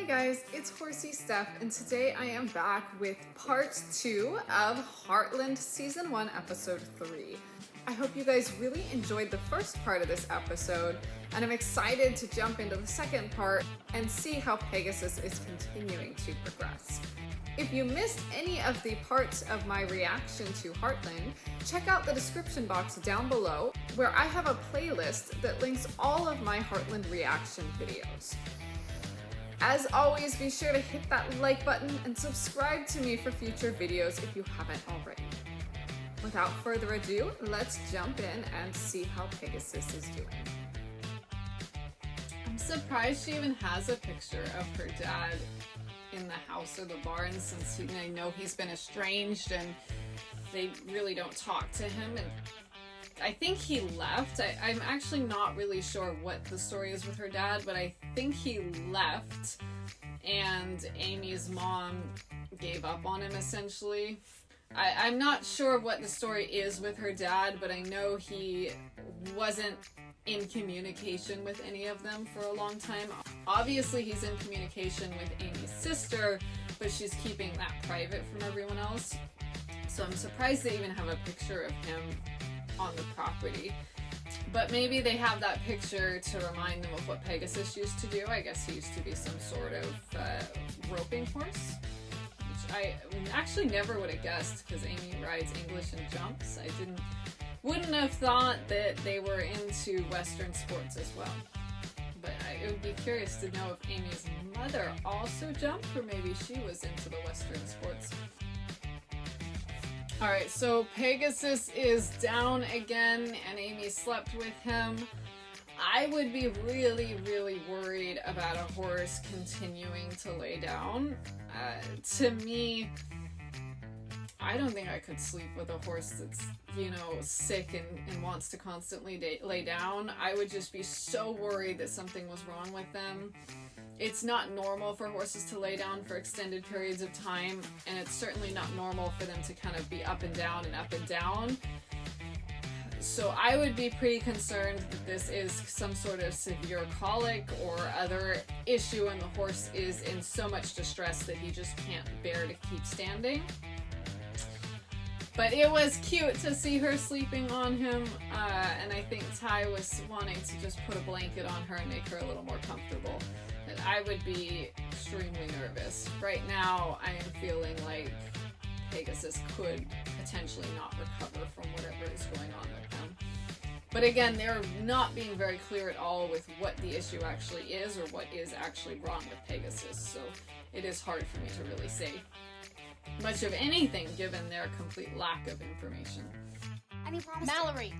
guys, it's Horsey Steph, and today I am back with part 2 of Heartland Season 1, Episode 3. I hope you guys really enjoyed the first part of this episode, and I'm excited to jump into the second part and see how Pegasus is continuing to progress. If you missed any of the parts of my reaction to Heartland, check out the description box down below where I have a playlist that links all of my Heartland reaction videos. As always, be sure to hit that like button and subscribe to me for future videos if you haven't already. Without further ado, let's jump in and see how Pegasus is doing. I'm surprised she even has a picture of her dad in the house or the barn, since I know he's been estranged and they really don't talk to him, and I think he left. I'm actually not really sure what the story is with her dad, but I think he left and Amy's mom gave up on him essentially. I'm not sure what the story is with her dad, but I know he wasn't in communication with any of them for a long time. Obviously he's in communication with Amy's sister, but she's keeping that private from everyone else. So I'm surprised they even have a picture of him on the property. But maybe they have that picture to remind them of what Pegasus used to do. I guess he used to be some sort of roping horse, which I actually never would have guessed because Amy rides English and jumps. I wouldn't have thought that they were into Western sports as well. But I would be curious to know if Amy's mother also jumped, or maybe she was into the Western sports. Alright, so Pegasus is down again and Amy slept with him. I would be really, really worried about a horse continuing to lay down. To me, I don't think I could sleep with a horse that's, sick and wants to constantly lay down. I would just be so worried that something was wrong with them. It's not normal for horses to lay down for extended periods of time, and it's certainly not normal for them to kind of be up and down and up and down. So I would be pretty concerned that this is some sort of severe colic or other issue and the horse is in so much distress that he just can't bear to keep standing. But it was cute to see her sleeping on him, and I think Ty was wanting to just put a blanket on her and make her a little more comfortable. But I would be extremely nervous. Right now, I am feeling like Pegasus could potentially not recover from whatever is going on with them. But again, they're not being very clear at all with what the issue actually is or what is actually wrong with Pegasus, so it is hard for me to really say much of anything given their complete lack of information. Mallory!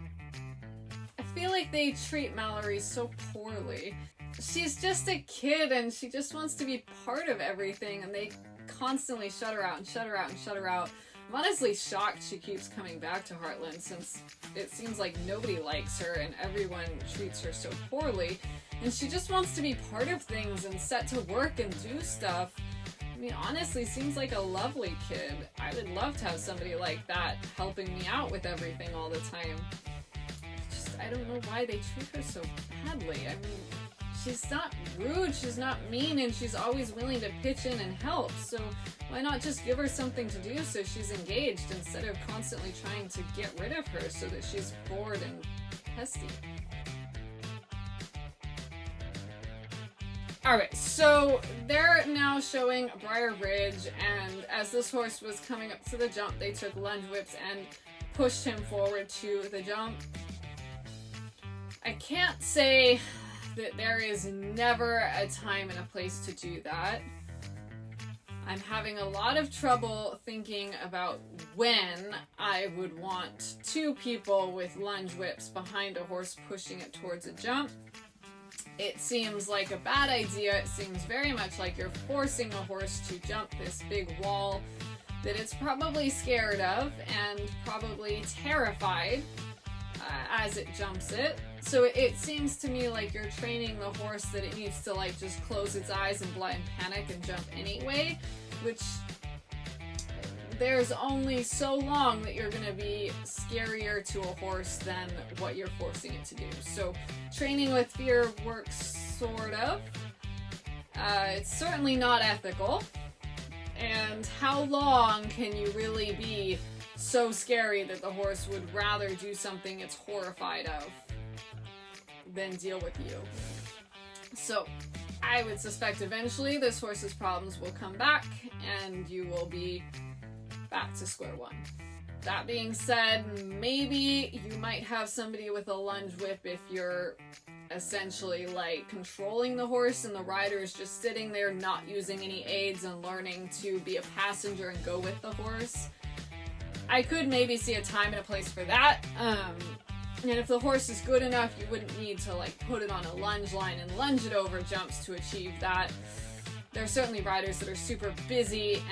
I feel like they treat Mallory so poorly. She's just a kid and she just wants to be part of everything, and they constantly shut her out and shut her out and shut her out. I'm honestly shocked she keeps coming back to Heartland, since it seems like nobody likes her and everyone treats her so poorly, and she just wants to be part of things and set to work and do stuff. I mean, honestly, seems like a lovely kid. I would love to have somebody like that helping me out with everything all the time. I don't know why they treat her so badly. I mean, she's not rude, she's not mean, and she's always willing to pitch in and help. So why not just give her something to do so she's engaged, instead of constantly trying to get rid of her so that she's bored and pesty. Alright, so they're now showing Briar Ridge, and as this horse was coming up to the jump, they took lunge whips and pushed him forward to the jump. I can't say that there is never a time and a place to do that. I'm having a lot of trouble thinking about when I would want two people with lunge whips behind a horse pushing it towards a jump. It seems like a bad idea. It seems very much like you're forcing a horse to jump this big wall that it's probably scared of and probably terrified as it jumps it. So it seems to me like you're training the horse that it needs to just close its eyes in blind panic and jump anyway, which there's only so long that you're going to be scarier to a horse than what you're forcing it to do. So training with fear works sort of. It's certainly not ethical. And how long can you really be so scary that the horse would rather do something it's horrified of than deal with you? So I would suspect eventually this horse's problems will come back and you will be back to square one. That being said, maybe you might have somebody with a lunge whip if you're essentially like controlling the horse and the rider is just sitting there not using any aids and learning to be a passenger and go with the horse. I could maybe see a time and a place for that. And if the horse is good enough, you wouldn't need to like put it on a lunge line and lunge it over jumps to achieve that. There are certainly riders that are super busy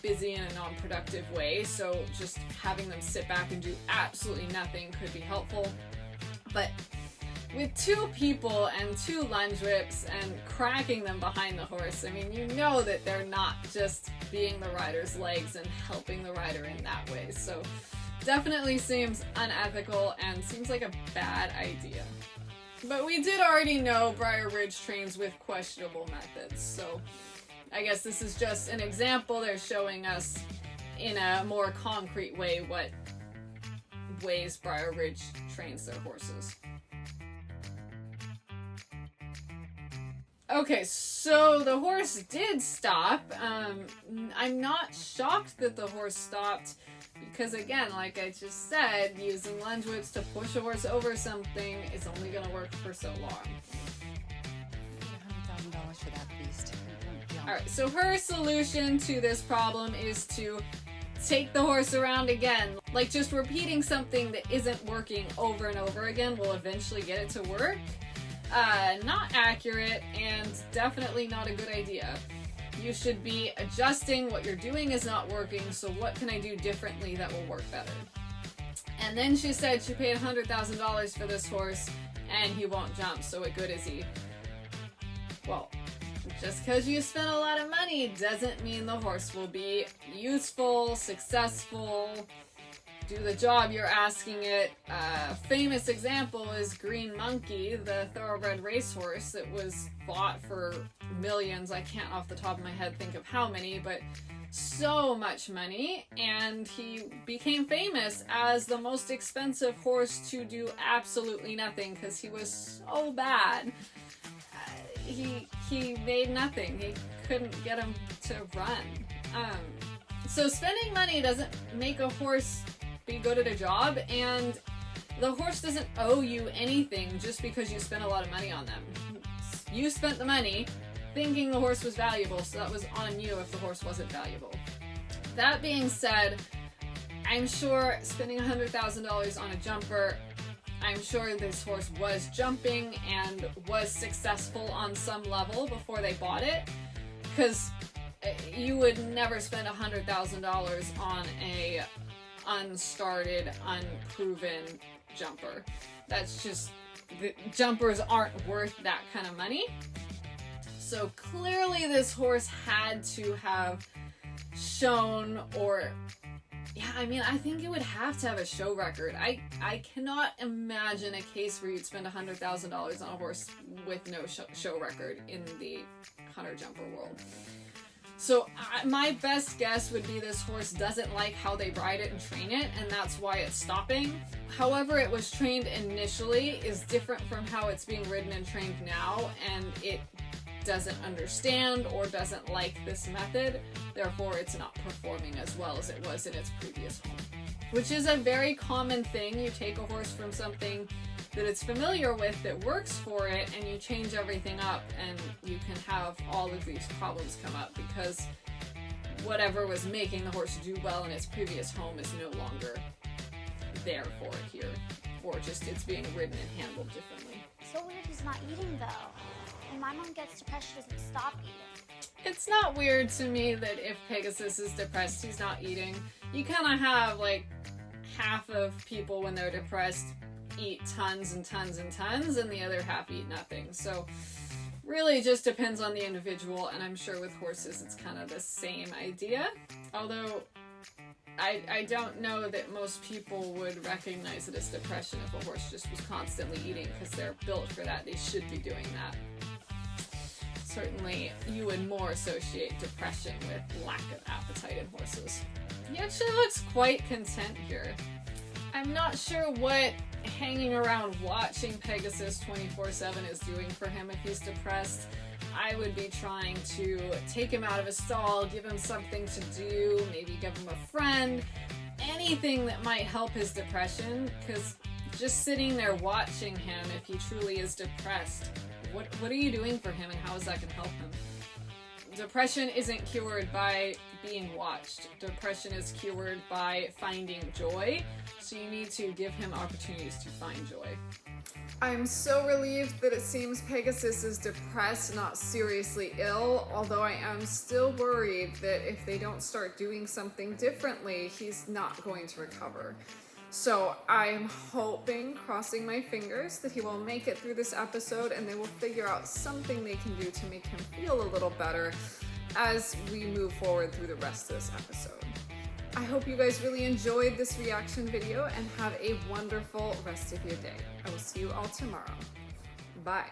in a non-productive way, so just having them sit back and do absolutely nothing could be helpful. But with 2 people and 2 lunge whips and cracking them behind the horse, I mean, you know that they're not just being the rider's legs and helping the rider in that way. So definitely seems unethical and seems like a bad idea. But we did already know Briar Ridge trains with questionable methods, so I guess this is just an example. They're showing us in a more concrete way what ways Briar Ridge trains their horses. Okay, so the horse did stop. I'm not shocked that the horse stopped because, again, like I just said, using lunge whips to push a horse over something is only going to work for so long. $100,000 for that beast. Alright, so her solution to this problem is to take the horse around again. Like, just repeating something that isn't working over and over again will eventually get it to work. Not accurate and definitely not a good idea. You should be adjusting what you're doing is not working, so what can I do differently that will work better? And then she said she paid $100,000 for this horse and he won't jump, so what good is he? Well, just because you spent a lot of money doesn't mean the horse will be useful, successful, do the job you're asking it. A famous example is Green Monkey, the thoroughbred racehorse that was bought for millions. I can't off the top of my head think of how many, but so much money, and he became famous as the most expensive horse to do absolutely nothing because he was so bad. He made nothing. He couldn't get him to run. So spending money doesn't make a horse be good at a job, and the horse doesn't owe you anything just because you spent a lot of money on them. You spent the money thinking the horse was valuable, so that was on you if the horse wasn't valuable. That being said, I'm sure spending $100,000 on a jumper, I'm sure this horse was jumping and was successful on some level before they bought it, because you would never spend $100,000 on a unstarted, unproven jumper. That's just, the jumpers aren't worth that kind of money. So clearly this horse had to have shown, or yeah, I mean, I think it would have to have a show record. I cannot imagine a case where you'd spend $100,000 on a horse with no show record in the hunter jumper world. So my best guess would be this horse doesn't like how they ride it and train it, and that's why it's stopping. However it was trained initially is different from how it's being ridden and trained now, and it doesn't understand or doesn't like this method, therefore it's not performing as well as it was in its previous home. Which is a very common thing. You take a horse from something that it's familiar with that works for it, and you change everything up, and you can have all of these problems come up because whatever was making the horse do well in its previous home is no longer there for it here, or just it's being ridden and handled differently. So weird he's not eating though. When my mom gets depressed, she doesn't stop eating. It's not weird to me that if Pegasus is depressed, he's not eating. You kind of have like half of people when they're depressed eat tons and tons and tons, and the other half eat nothing. So really just depends on the individual, and I'm sure with horses it's kind of the same idea. Although I don't know that most people would recognize it as depression if a horse just was constantly eating, because they're built for that. They should be doing that. So certainly you would more associate depression with lack of appetite in horses. He actually looks quite content here. I'm not sure what hanging around watching Pegasus 24/7 is doing for him if he's depressed. I would be trying to take him out of his stall, give him something to do, maybe give him a friend, anything that might help his depression, because just sitting there watching him, if he truly is depressed, what are you doing for him and how is that going to help him? Depression isn't cured by being watched. Depression is cured by finding joy, so you need to give him opportunities to find joy. I'm so relieved that it seems Pegasus is depressed, not seriously ill, although I am still worried that if they don't start doing something differently, he's not going to recover. So I'm hoping, crossing my fingers, that he will make it through this episode and they will figure out something they can do to make him feel a little better as we move forward through the rest of this episode. I hope you guys really enjoyed this reaction video and have a wonderful rest of your day. I will see you all tomorrow. Bye.